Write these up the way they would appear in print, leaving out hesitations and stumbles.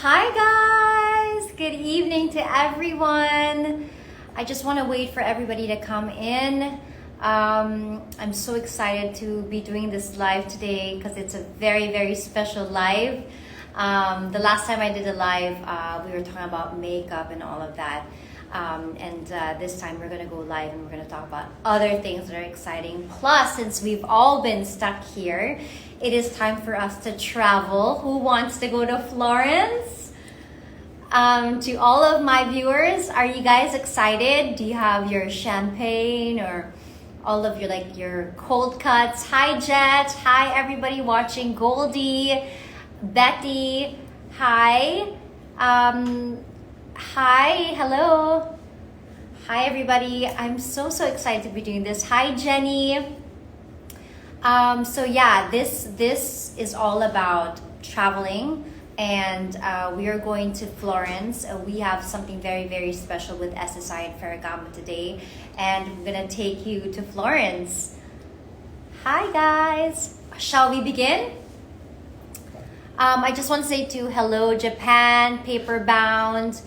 Hi guys! Good evening to everyone. I just want to wait for everybody to come in. I'm so excited to be doing this live today because it's a very special live. The last time I did a live, we were talking about makeup and all of that. This time we're going to go live and we're going to talk about other things that are exciting. Plus, since we've all been stuck here, it is time for us to travel. Who wants to go to Florence? To all of my viewers, are you guys excited? Do you have your champagne or all of your cold cuts? Hi Jet, hi everybody watching. Goldie, Betty, hi. Hi, hello. Hi everybody. I'm so excited to be doing this. Hi Jenny. So yeah, this is all about traveling, and we are going to Florence. We have something very special with SSI and Ferragamo today, and we're gonna take you to Florence. Hi guys, shall we begin? I just want to say to hello Japan, Paperbound,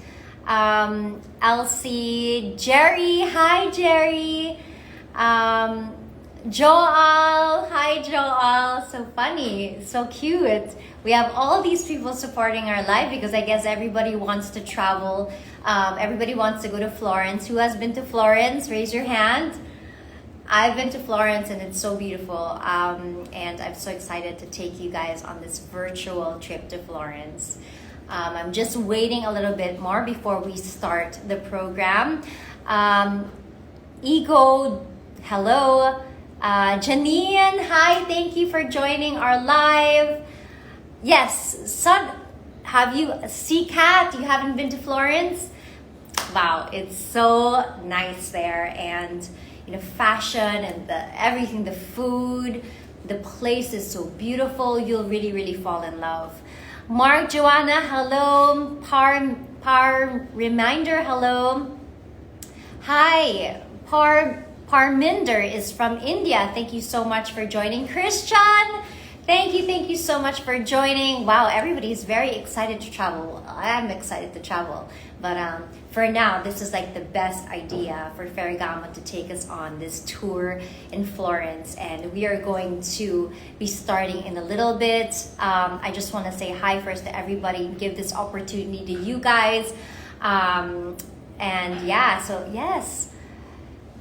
Elsie, Jerry, hi Jerry, Joel, hi Joel, so funny, so cute. We have all these people supporting our live because I guess everybody wants to travel. Everybody wants to go to Florence. Who has been to Florence? Raise your hand. I've been to Florence and it's so beautiful. And I'm so excited to take you guys on this virtual trip to Florence. I'm just waiting a little bit more before we start the program. Ego, hello. Janine, hi, thank you for joining our live. Yes, have you, Cat, you haven't been to Florence? Wow, it's so nice there, and fashion and everything, the food, the place is so beautiful. You'll really fall in love. Mark, Joanna, hello. Par Reminder, hello. Hi, Parminder is from India. Thank you so much for joining. Christian, thank you so much for joining. Wow, everybody is very excited to travel. I'm excited to travel. But for now, this is like the best idea for Ferragamo to take us on this tour in Florence. And we are going to be starting in a little bit. I just want to say hi first to everybody, give this opportunity to you guys. And yeah, so yes.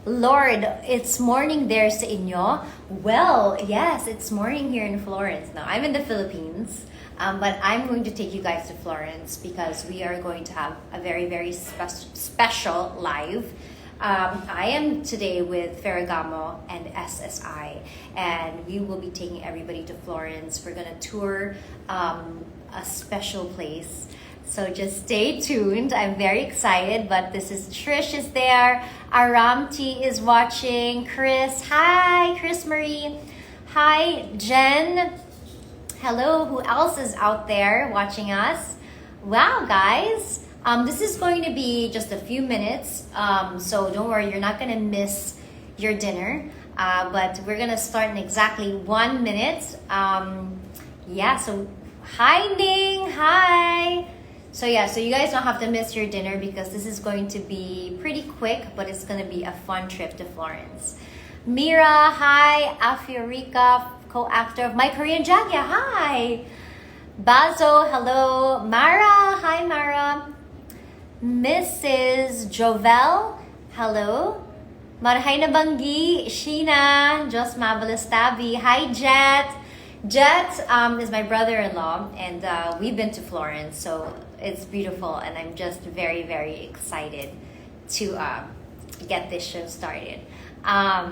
Lord, it's morning there sa inyo. Well, yes, it's morning here in Florence. Now, I'm in the Philippines, but I'm going to take you guys to Florence because we are going to have a very special live. I am today with Ferragamo and SSI, and we will be taking everybody to Florence. We're going to tour a special place. So just stay tuned. I'm very excited, but this is Trish is there. Aramti is watching. Chris, hi. Chris Marie, hi. Jen, hello. Who else is out there watching us? Wow, guys. This is going to be just a few minutes. So don't worry, you're not going to miss your dinner. But we're going to start in exactly 1 minute. Yeah, so hi, Ning. Hi. So yeah, so you guys don't have to miss your dinner because this is going to be pretty quick, but it's going to be a fun trip to Florence. Mira, hi. Afiorika, co-actor of My Korean Jagya, hi. Bazo, hello. Mara, hi Mara. Mrs. Jovel, hello. Marhay na banggi, Sheena, Jos Mabalastabi, hi Jet. Jet is my brother-in-law, and we've been to Florence, so it's beautiful, and I'm just very excited to get this show started. Hi,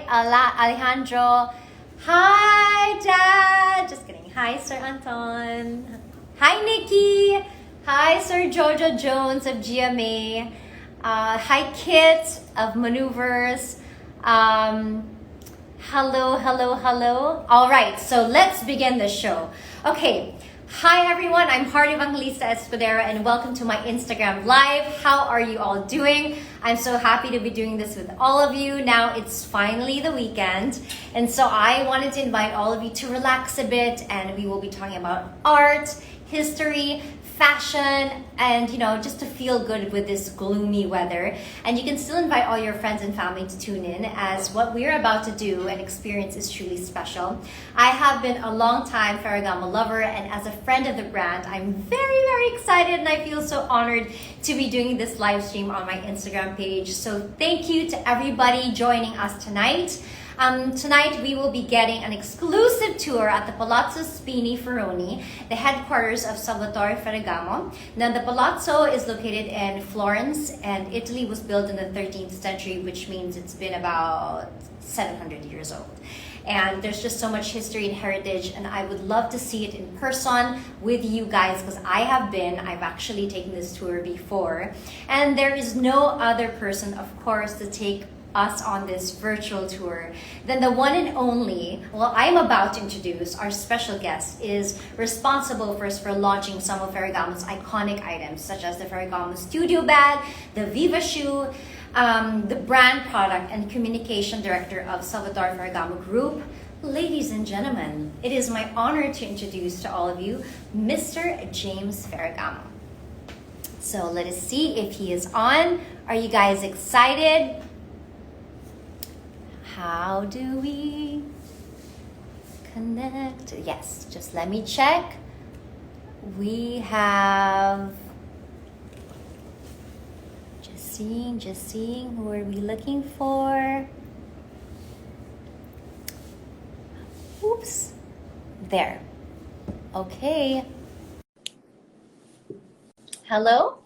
Alejandro. Hi, Dad. Just kidding. Hi, Sir Anton. Hi, Nikki. Hi, Sir Jojo Jones of GMA. Hi, Kit of Maneuvers. Hello. All right, so let's begin the show. Okay, Hi everyone, I'm Evangelista-Escudero and welcome to my Instagram Live. How are you all doing? I'm so happy to be doing this with all of you. Now it's finally the weekend, and so I wanted to invite all of you to relax a bit, and we will be talking about art, history, fashion, and just to feel good with this gloomy weather. And you can still invite all your friends and family to tune in, as what we're about to do and experience is truly special. I have been a long time Ferragamo lover, and as a friend of the brand, I'm very, very excited, and I feel so honored to be doing this live stream on my Instagram page. So thank you to everybody joining us tonight. Tonight we will be getting an exclusive tour at the Palazzo Spini Feroni, the headquarters of Salvatore Ferragamo. Now the Palazzo is located in Florence, and Italy was built in the 13th century, which means it's been about 700 years old. And there's just so much history and heritage, and I would love to see it in person with you guys, because I've actually taken this tour before, and there is no other person, of course, to take us on this virtual tour than the one and only, I'm about to introduce our special guest, is responsible first for launching some of Ferragamo's iconic items, such as the Ferragamo studio bag, the Viva shoe, the brand product and communication director of Salvatore Ferragamo Group. Ladies and gentlemen, it is my honor to introduce to all of you Mr. James Ferragamo. So let us see if he is on. Are you guys excited? How do we connect? Yes, just let me check. We have, just seeing, who are we looking for? Oops, there. Okay. Hello.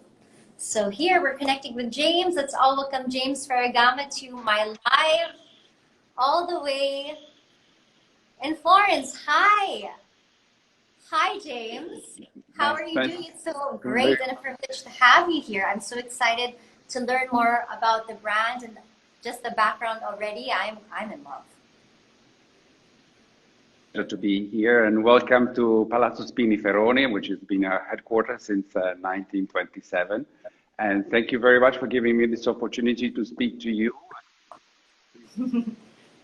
So here we're connecting with James. Let's all welcome James Ferragamo to my live, all the way in Florence. Hi. Hi, James. How are you doing? It's so great and a privilege to have you here. I'm so excited to learn more about the brand and just the background already. I'm in love. To be here, and welcome to Palazzo Spini Feroni, which has been our headquarters since 1927. And thank you very much for giving me this opportunity to speak to you.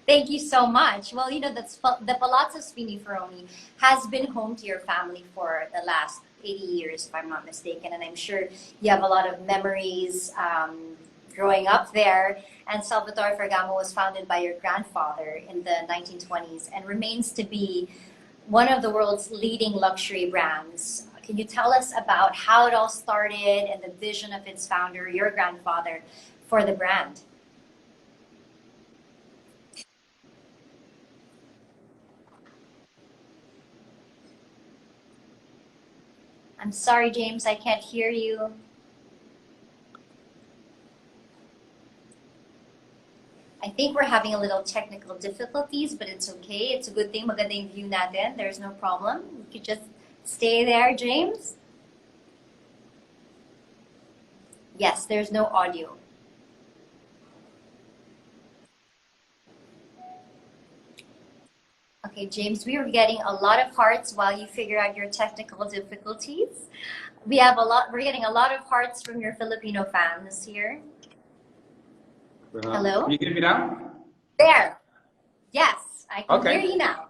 Thank you so much. Well, the Palazzo Spini Feroni has been home to your family for the last 80 years, if I'm not mistaken. And I'm sure you have a lot of memories growing up there. And Salvatore Ferragamo was founded by your grandfather in the 1920s and remains to be one of the world's leading luxury brands. Can you tell us about how it all started and the vision of its founder, your grandfather, for the brand? I'm sorry, James, I can't hear you. I think we're having a little technical difficulties, but it's okay. It's a good thing. Maganda yung view natin. There's no problem. You could just stay there, James. Yes, there's no audio. Okay, James, we are getting a lot of hearts while you figure out your technical difficulties. We're getting a lot of hearts from your Filipino fans here. Hello? Can you hear me now? There. Yes, I can hear you now.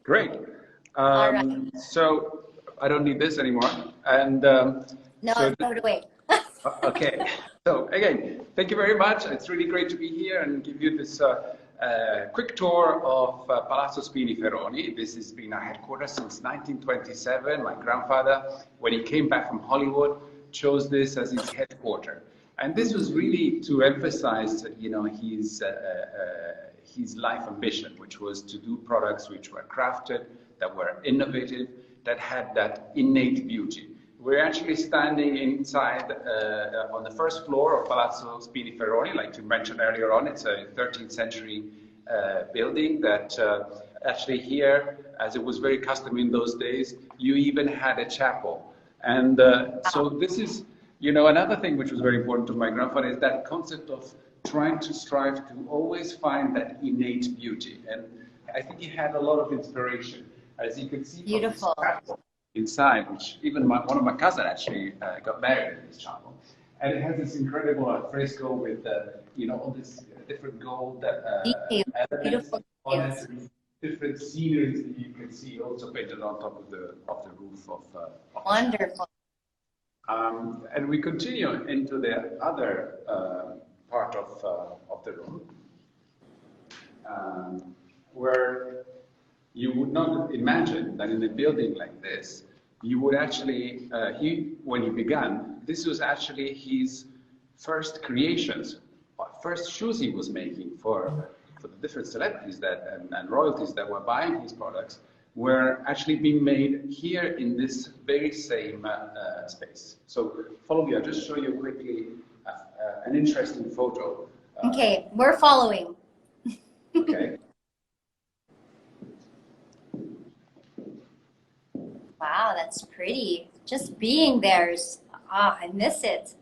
Great. All right. So I don't need this anymore. And no, so throw it away. Okay. So again, thank you very much. It's really great to be here and give you this quick tour of Palazzo Spini Feroni. This has been our headquarters since 1927. My grandfather, when he came back from Hollywood, chose this as his headquarters. And this was really to emphasize, his life ambition, which was to do products which were crafted, that were innovative, that had that innate beauty. We're actually standing inside on the first floor of Palazzo Spini Feroni. Like you mentioned earlier on, it's a 13th century building that actually here, as it was very custom in those days, you even had a chapel. And so this is, another thing which was very important to my grandfather is that concept of trying to strive to always find that innate beauty. And I think he had a lot of inspiration. As you can see, beautiful. inside, which even one of my cousins actually got married in this chapel. And it has this incredible fresco with, all this different gold Details, elements beautiful on details. it, different sceneries that you can see also painted on top of the roof of the chapel. Wonderful. And we continue into the other part of the room, where you would not imagine that in a building like this, you would actually, when he began, this was actually his first creations, first shoes he was making for the different celebrities and royalties that were buying his products, were actually being made here in this very same space. So follow me, I'll just show you quickly an interesting photo. Okay, we're following. Okay. Wow, that's pretty. Just being there's, I miss it.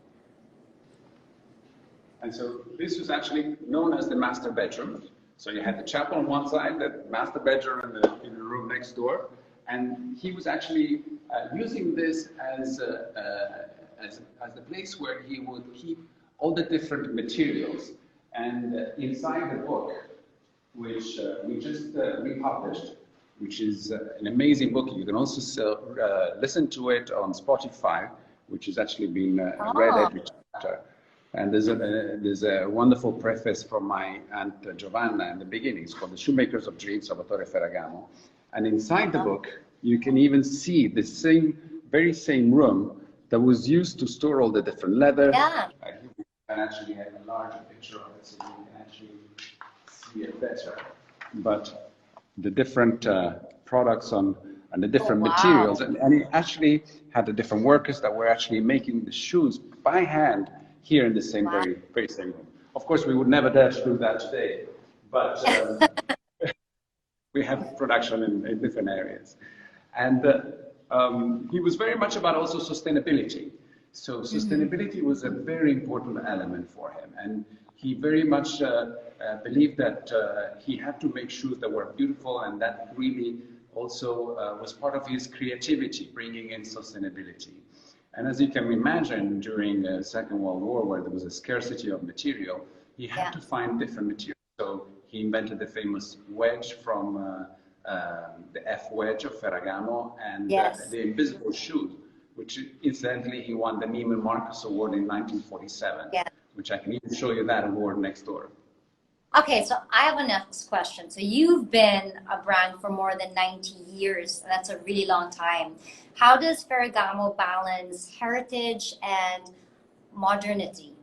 And so this was actually known as the master bedroom. So you had the chapel on one side, the master bedroom in the room next door, and he was actually using this as the place where he would keep all the different materials. And inside the book, which we just republished, which is an amazing book. You can also listen to it on Spotify, which has actually been read every chapter. And there's a wonderful preface from my aunt Giovanna in the beginning. It's called The Shoemakers of Dreams, Salvatore Ferragamo. And inside the book, you can even see the very same room that was used to store all the different leather. Yeah. You can actually have a larger picture of it so you can actually see it better. But the different products and the different materials, and it actually had the different workers that were actually making the shoes by hand here in the same very same room. Of course, we would never dare to do that today, but we have production in different areas. And he was very much about also sustainability. So sustainability was a very important element for him. And he very much believed that he had to make shoes that were beautiful, and that really also was part of his creativity, bringing in sustainability. And as you can imagine, during the Second World War, where there was a scarcity of material, he had to find different materials. So he invented the famous wedge from the F wedge of Ferragamo, and the invisible shoe, which incidentally he won the Neiman Marcus Award in 1947, which I can even show you that award next door. Okay, so I have a next question. So you've been a brand for more than 90 years. That's a really long time. How does Ferragamo balance heritage and modernity?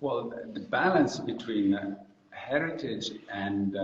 Well, the balance between heritage and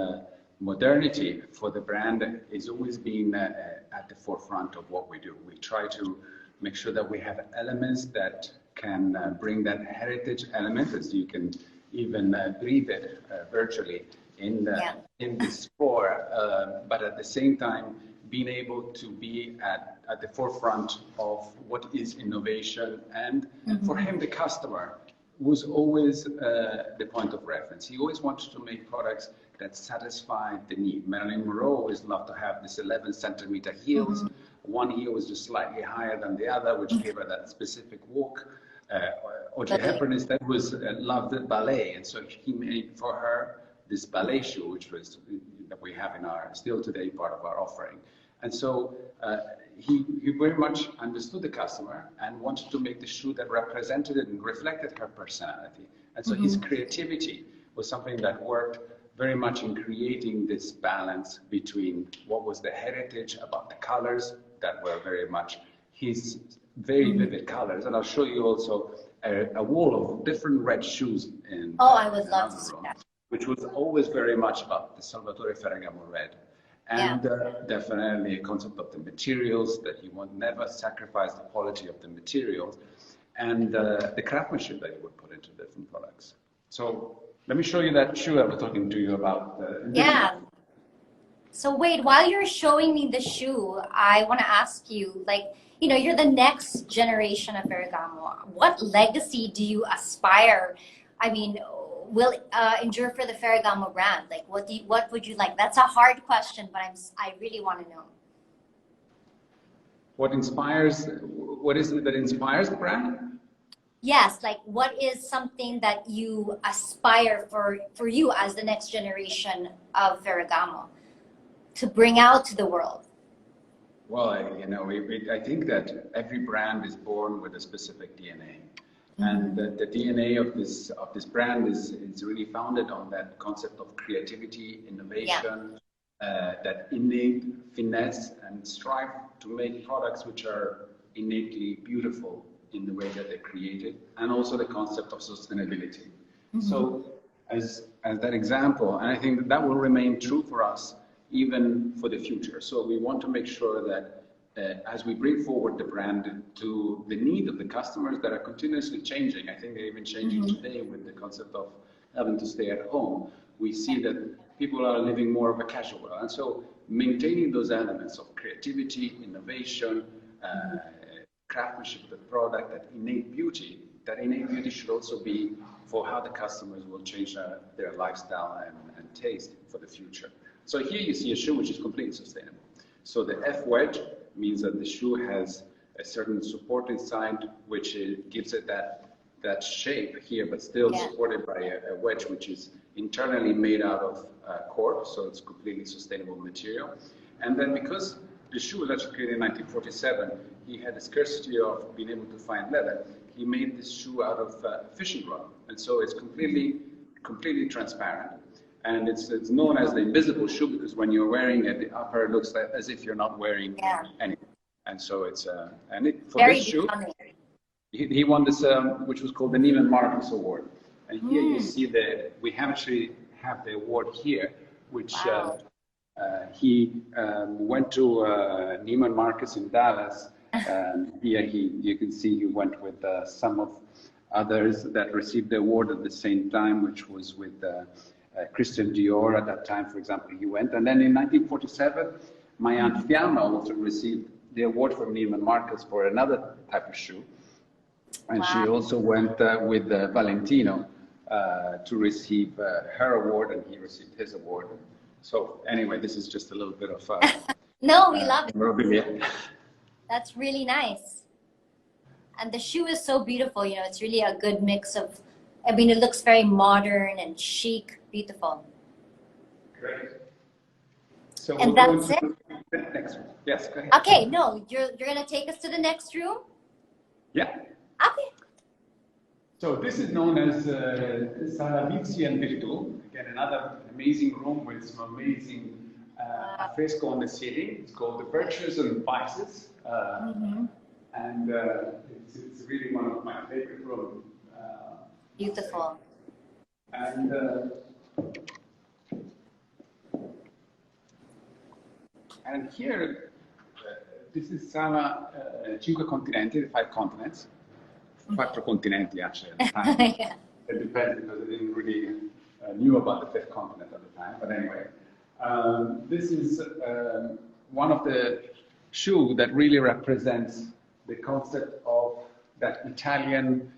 modernity for the brand is always been at the forefront of what we do. We try to make sure that we have elements that can bring that heritage element, as you can even breathe it virtually in the store, but at the same time being able to be at the forefront of what is innovation. And for him, the customer was always the point of reference. He always wanted to make products that satisfied the need. Marilyn Monroe always loved to have this 11-centimeter heels. One heel was just slightly higher than the other, which gave her that specific walk. Audrey Hepburn instead loved ballet, and so he made for her this ballet shoe, which was that we have in still today part of our offering. And so he very much understood the customer and wanted to make the shoe that represented it and reflected her personality. And so his creativity was something that worked very much in creating this balance between what was the heritage about the colors that were very much his very vivid colors. And I'll show you also a wall of different red shoes in I would love to see that. Which was always very much about the Salvatore Ferragamo red. And definitely a concept of the materials, that he would never sacrifice the quality of the materials, and the craftsmanship that he would put into different products. So let me show you that shoe I was talking to you about. So wait, while you're showing me the shoe, I want to ask you, you're the next generation of Ferragamo. What legacy do you aspire? I mean, will endure for the Ferragamo brand? Like, what would you like? That's a hard question, but I really want to know. What is it that inspires the brand? Yes, like what is something that you aspire for you as the next generation of Ferragamo to bring out to the world? Well, I think that every brand is born with a specific DNA. And the DNA of this brand is really founded on that concept of creativity, innovation, that innate finesse, and strive to make products which are innately beautiful in the way that they're created, and also the concept of sustainability. So as that example, and I think that will remain true for us even for the future. So we want to make sure that as we bring forward the brand to the need of the customers that are continuously changing, I think they're even changing today with the concept of having to stay at home. We see that people are living more of a casual world. And so maintaining those elements of creativity, innovation, craftsmanship of the product, that innate beauty should also be for how the customers will change their lifestyle and taste for the future. So here you see a shoe which is completely sustainable. So the F wedge means that the shoe has a certain support inside, which gives it that shape here, but still supported by a wedge which is internally made out of cork, so it's completely sustainable material. And then because the shoe was actually created in 1947, he had a scarcity of being able to find leather. He made this shoe out of fishing rod, and so it's completely transparent. And it's known as the invisible shoe because when you're wearing it, the upper looks like as if you're not wearing anything. And so it's for very this shoe, becoming. he won this, which was called the Neiman Marcus Award. And here you see we actually have the award here, which he went to Neiman Marcus in Dallas. Here you can see he went with some of others that received the award at the same time, which was with Christian Dior at that time, for example, he went. And then in 1947, my aunt Fiamma also received the award from Neiman Marcus for another type of shoe. And she also went with Valentino to receive her award, and he received his award. So anyway, this is just a little bit of no, we love it. That's really nice. And the shoe is so beautiful. It's really a good mix of, it looks very modern and chic, beautiful. Great. So and that's it. Next one. Yes, go ahead. Okay, no, you're going to take us to the next room? Yeah. Okay. So this is known as Sala Vizi and Virtu. Again, another amazing room with some amazing fresco on the ceiling. It's called the Virtues and Vices. And it's really one of my favorite rooms. Beautiful. And here, this is Sala Cinque Continenti, the 5 continents. 4 continenti actually at the time. It depends because I didn't really knew about the 5th continent at the time. But anyway, this is one of the shoe that really represents the concept of that Italian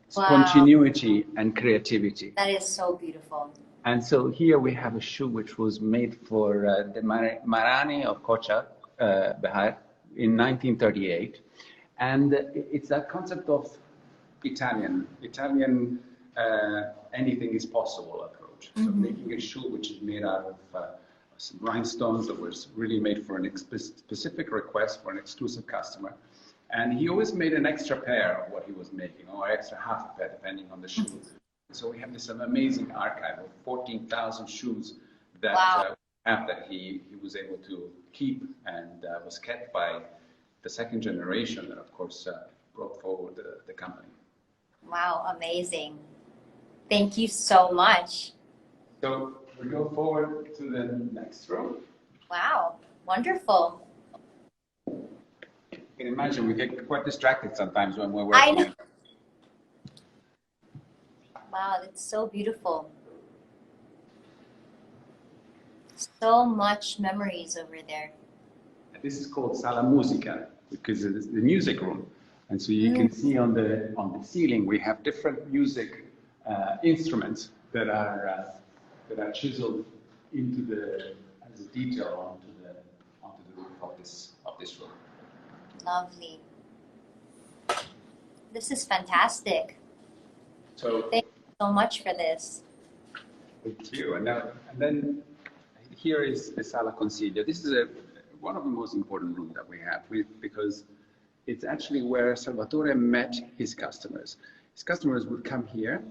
spontaneity and creativity. That is so beautiful. And so here we have a shoe which was made for the Marani of Kocha Behar in 1938. And it's that concept of Italian anything is possible approach. So making a shoe which is made out of some rhinestones that was really made for an specific request for an exclusive customer. And he always made an extra pair of what he was making, or extra half a pair, depending on the shoe. So we have this amazing archive of 14,000 shoes that that he was able to keep, and was kept by the 2nd generation that, of course, brought forward the company. Wow, amazing. Thank you so much. So we go forward to the next row. Wow, wonderful. You can imagine we get quite distracted sometimes when we're working. I know. Wow, that's so beautiful. So much memories over there. And this is called Sala Musica because it's the music room. And so you can see on the ceiling we have different music instruments that are chiseled into as a detail onto the roof of this room. Lovely. This is fantastic. So Thank you so much for this. thank you. And then here is the Sala Consiglio. This is one of the most important rooms that we have because it's actually where Salvatore met his customers. His customers would come here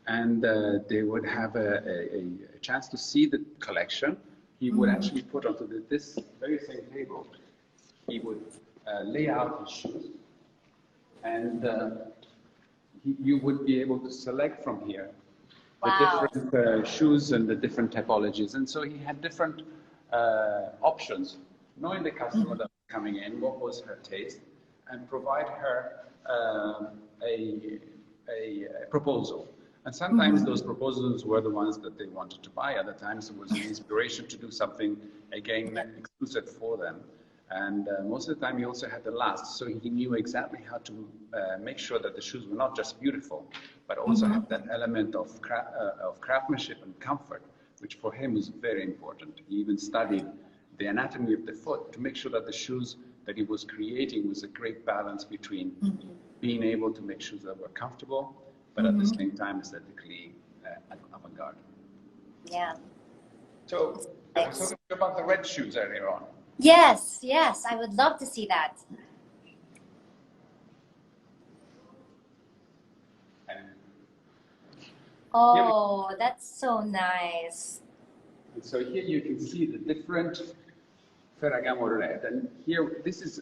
and they would have a chance to see the collection. He would actually put onto this very same table, he would lay out his shoes. And you would be able to select from here the different shoes and the different typologies. And so he had different options, knowing the customer that was coming in, what was her taste, and provide her a proposal. And sometimes those proposals were the ones that they wanted to buy. Other times it was an inspiration to do something, again, exclusive for them. And most of the time he also had the last, so he knew exactly how to make sure that the shoes were not just beautiful, but also have that element of craftsmanship and comfort, which for him was very important. He even studied the anatomy of the foot to make sure that the shoes that he was creating was a great balance between being able to make shoes that were comfortable, but at the same time aesthetically avant-garde. Yeah. So I was talking about the red shoes earlier on. Yes, yes, I would love to see that. Oh, that's so nice. And so here you can see the different Ferragamo red. And here, this is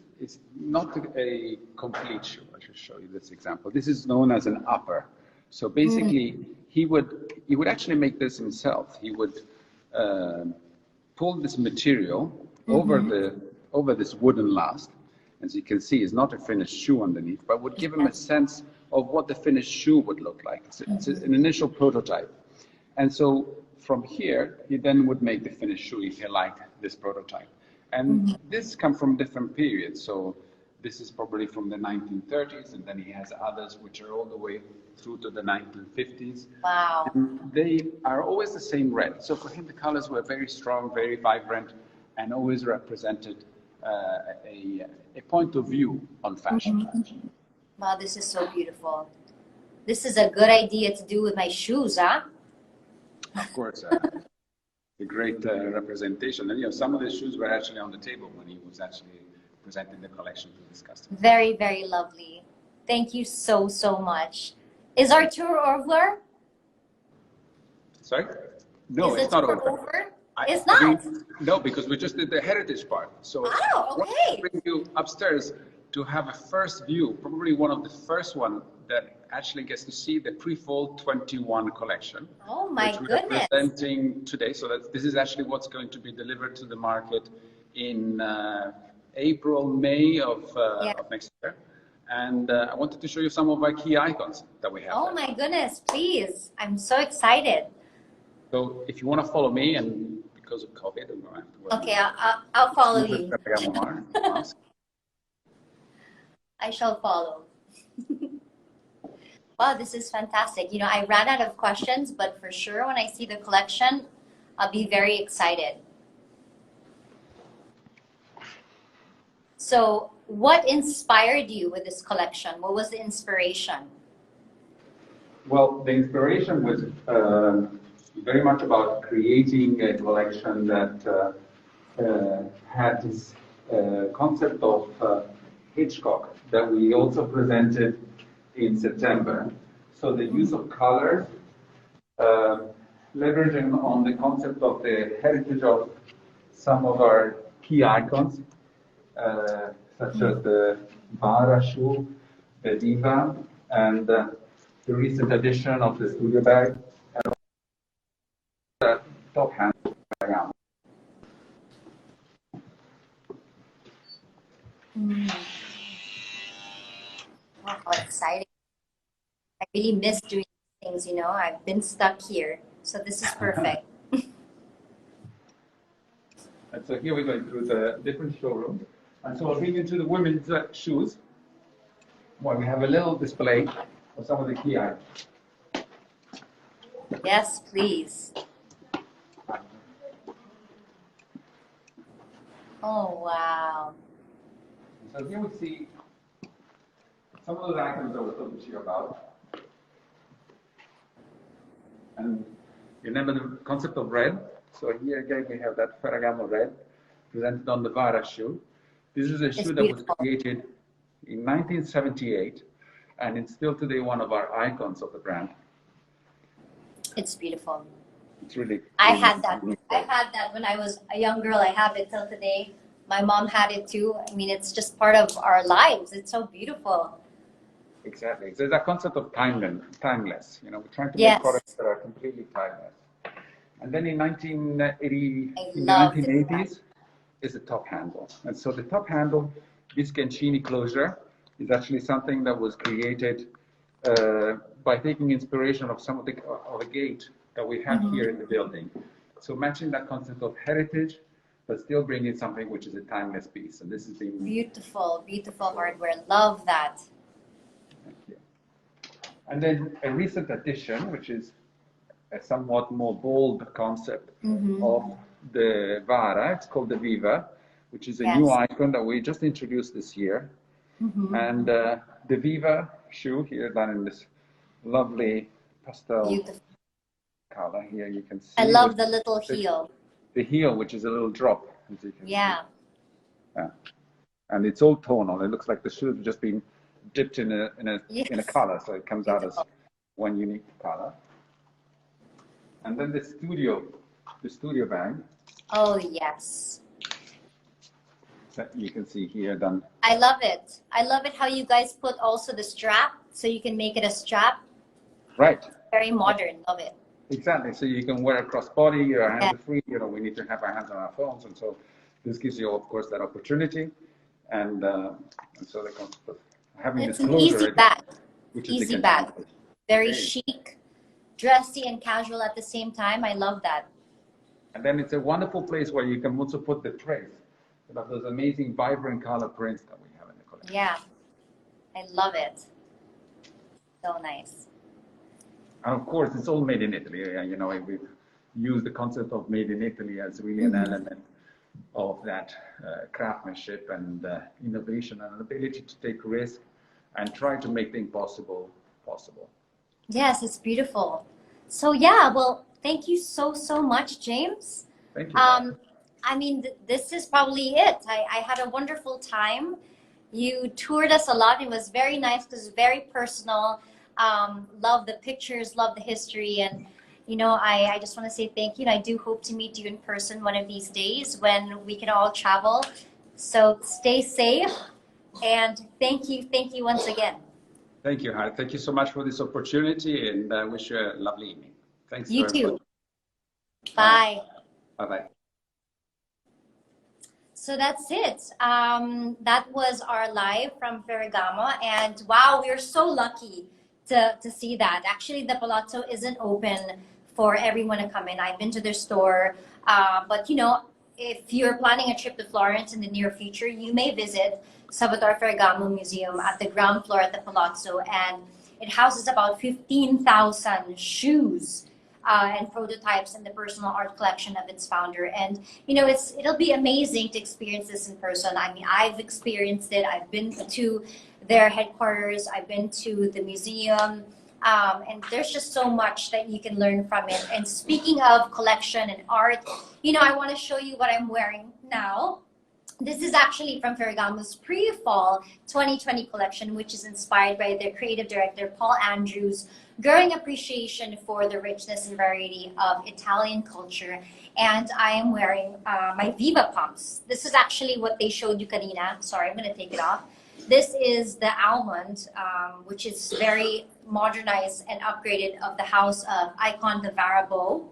not a complete shoe. I should show you this example. This is known as an upper. So basically, he would actually make this himself. He would pull this material over this wooden last. As you can see, it's not a finished shoe underneath, but would give him a sense of what the finished shoe would look like. It's an initial prototype. And so from here, he then would make the finished shoe if he liked this prototype. And this comes from different periods. So this is probably from the 1930s, and then he has others which are all the way through to the 1950s. Wow. And they are always the same red. So for him, the colors were very strong, very vibrant, and always represented a point of view on fashion. Wow, this is so beautiful. This is a good idea to do with my shoes, huh? Of course, a great representation. And some of the shoes were actually on the table when he was actually presenting the collection to his customers. Very, very lovely. Thank you so, so much. Is our tour over? Sorry? No, Is it's the not tour over. over? It's not. No, because we just did the heritage part. So Oh, okay. I want to bring you upstairs to have a first view, probably one of the first one that actually gets to see the pre-fall 21 collection. Oh my which goodness. we're presenting today. So this is actually what's going to be delivered to the market in April, May of next year. And I wanted to show you some of our key icons that we have. Oh my goodness, please. I'm so excited. So if you want to follow me, and because of COVID, I'm going to have to wear Okay, I'll follow you. mask. I shall follow. Wow, this is fantastic. I ran out of questions, but for sure when I see the collection, I'll be very excited. So what inspired you with this collection? What was the inspiration? Well, the inspiration was very much about creating a collection that had this concept of Hitchcock that we also presented in September. So the use of colors, leveraging on the concept of the heritage of some of our key icons, such as the Bara shoe, the Viva, and the recent addition of the studio bag, and the top handle. Wow, how exciting. I really miss doing things, I've been stuck here. So this is perfect. And so here we're going through the different showrooms. And so I'll bring you to the women's shoes, where we have a little display of some of the key items. Yes, please. Oh, wow. So here we see some of those items I was talking to you about. And you remember the concept of red? So here again we have that Ferragamo red presented on the Vara shoe. This is a shoe that was created in 1978, and it's still today one of our icons of the brand. It's beautiful. It's really. I had that. I had that when I was a young girl. I have it till today. My mom had it too. I mean, it's just part of our lives. It's so beautiful. Exactly. So there's a concept of timeless. You know, we're trying to Yes. make products that are completely timeless. And then in 1980, in the love 1980s, is the top handle. And so the top handle, this Gancini closure, is actually something that was created by taking inspiration of some of a gate that we have here in the building. So matching that concept of heritage, but still bringing something which is a timeless piece. And this is the Beautiful, beautiful hardware. Love that. Thank you. And then a recent addition, which is a somewhat more bold concept of the Vara. It's called the Viva, which is a new icon that we just introduced this year. And the Viva shoe here, done in this lovely pastel Beautiful. color. Here you can see. I love the little heel. The heel, which is a little drop, as you can see. Yeah. And it's all tonal. It looks like the shoe has just been dipped in a color, so it comes out as one unique color. And then the studio bag. Oh, yes. That you can see here done. I love it. I love it how you guys put also the strap, so you can make it a strap. Right. Very modern. Love it. Exactly. So you can wear it cross-body, your hands are free. You know, we need to have our hands on our phones, and so this gives you, of course, that opportunity. And so the concept of having It's this an closure, easy bag. which is Easy the bag. Very Great. chic, dressy, and casual at the same time. I love that. And then it's a wonderful place where you can also put the trays. You have those amazing, vibrant color prints that we have in the collection. Yeah. I love it. So nice. And of course, it's all made in Italy. You know, we've used the concept of made in Italy as really an element of that craftsmanship and innovation and an ability to take risk and try to make the impossible possible. Yes, it's beautiful. So yeah, well, thank you so much, James. Thank you. I mean, this is probably it. I had a wonderful time. You toured us a lot. It was very nice because it's very personal. Love the pictures, love the history. And, you know, I just want to say thank you. And I do hope to meet you in person one of these days when we can all travel. So stay safe. And thank you once again. Thank you, Harry. Thank you so much for this opportunity, and I wish you a lovely evening. Thanks. You very too. much. Bye. Bye-bye. So that's it. That was our live from Ferragamo, and wow, we're so lucky to see that. Actually, the Palazzo isn't open for everyone to come in. I've been to their store, but you know, if you're planning a trip to Florence in the near future, you may visit Salvatore Ferragamo Museum at the ground floor at the Palazzo, and it houses about 15,000 shoes and prototypes and the personal art collection of its founder. And you know, it'll be amazing to experience this in person. I mean, I've experienced it. I've been to their headquarters. I've been to the museum. And there's just so much that you can learn from it. And speaking of collection and art, you know, I want to show you what I'm wearing now. This is actually from Ferragamo's pre-fall 2020 collection, which is inspired by their creative director, Paul Andrews' growing appreciation for the richness and variety of Italian culture. And I am wearing my Viva pumps. This is actually what they showed you kanina. Sorry, I'm going to take it off. This is the almond, which is very modernized and upgraded of the house of icon the Varabo.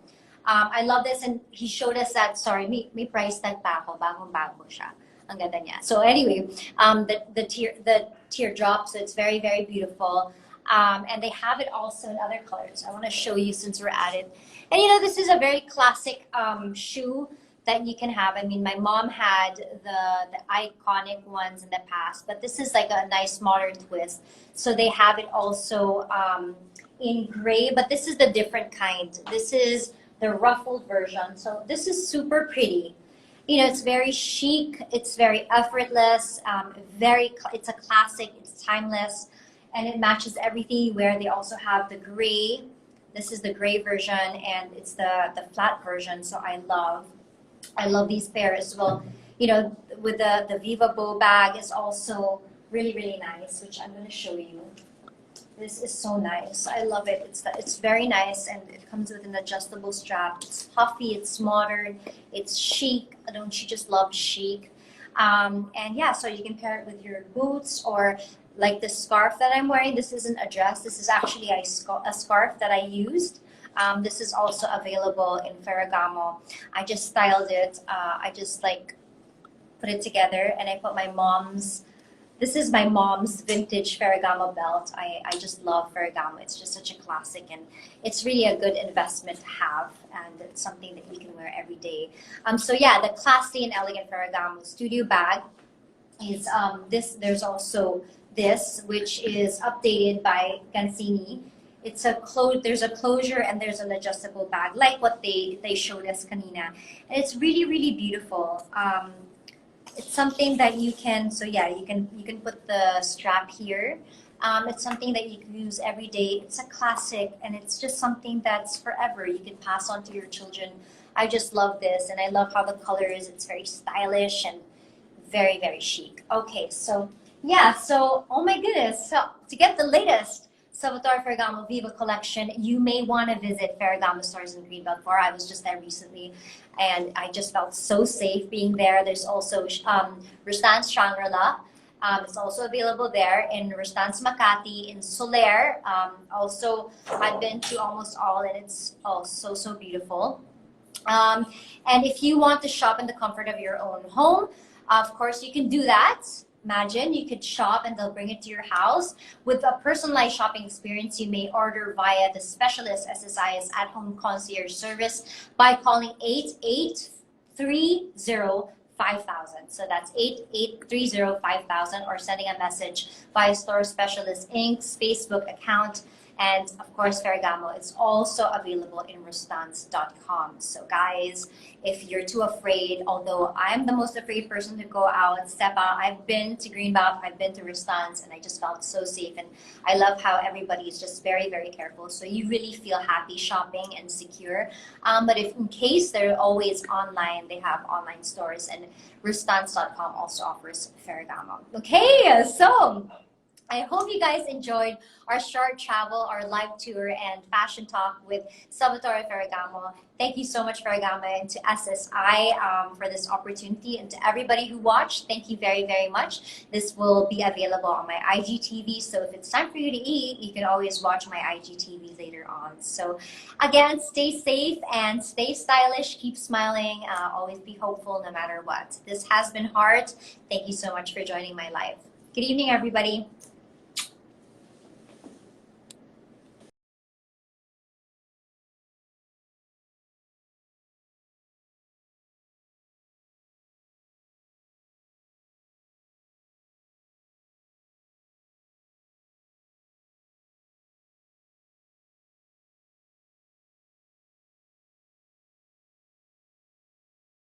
I love this, and he showed us that, sorry, may price tag pa ako, bagong-bago siya. Ang ganda niya. So anyway, the teardrop, so it's very, very beautiful. And they have it also in other colors. I want to show you since we're at it. And you know, this is a very classic shoe that you can have. I mean, my mom had the iconic ones in the past, but this is like a nice modern twist. So they have it also in gray, but this is the different kind. This is the ruffled version. So this is super pretty. you know, it's very chic, it's very effortless, it's a classic, it's timeless, and it matches everything you wear. They also have the gray. This is the gray version, and it's the flat version. So I love these pairs as well. You know, with the Viva bow bag is also really nice, which I'm going to show you. This is so nice. I love it. It's very nice, and it comes with an adjustable strap. It's puffy, it's modern, it's chic. Don't you just love chic? And yeah, so you can pair it with your boots, or like the scarf that I'm wearing. This isn't a dress. This is actually a scarf that I used. This is also available in Ferragamo. I just styled it. I just like put it together, and I put my mom's. This is my mom's vintage Ferragamo belt. I just love Ferragamo. It's just such a classic, and it's really a good investment to have, and it's something that you can wear every day. So yeah, the classy and elegant Ferragamo studio bag is this. There's also this, which is updated by Gansini. It's there's a closure and there's an adjustable bag, like what they showed us kanina. And it's really beautiful. It's something that you can, so yeah, you can put the strap here. It's something that you can use every day. It's a classic, and it's just something that's forever. You can pass on to your children. I just love this, and I love how the color is. It's very stylish and very chic. Okay, so yeah, so oh my goodness. So to get the latest Salvatore Ferragamo Viva collection, you may want to visit Ferragamo stores in Greenbelt. I was just there recently, and I just felt so safe being there. There's also Rustan's Shangri-La. It's also available there in Rustan's Makati, in Solaire. Also, I've been to almost all, and it's also so beautiful. And if you want to shop in the comfort of your own home, of course, you can do that. Imagine you could shop and they'll bring it to your house. With a personalized shopping experience, you may order via the specialist SSI's at-home concierge service by calling 8830-5000. So that's 8830-5000, or sending a message via Store Specialist Inc.'s Facebook account. And of course, Ferragamo is also available in Rustan's.com. So guys, if you're too afraid, although I'm the most afraid person to go out and step out, I've been to Greenbelt, I've been to Rustan's, and I just felt so safe. And I love how everybody is just very careful. So you really feel happy shopping and secure. But if in case they're always online, they have online stores, and Rustan's.com also offers Ferragamo. Okay, so I hope you guys enjoyed our short travel, our live tour, and fashion talk with Salvatore Ferragamo. Thank you so much, Ferragamo, and to SSI for this opportunity. And to everybody who watched, thank you very much. This will be available on my IGTV, so if it's time for you to eat, you can always watch my IGTV later on. So again, stay safe and stay stylish. Keep smiling. Always be hopeful no matter what. This has been hard. Thank you so much for joining my live. Good evening, everybody.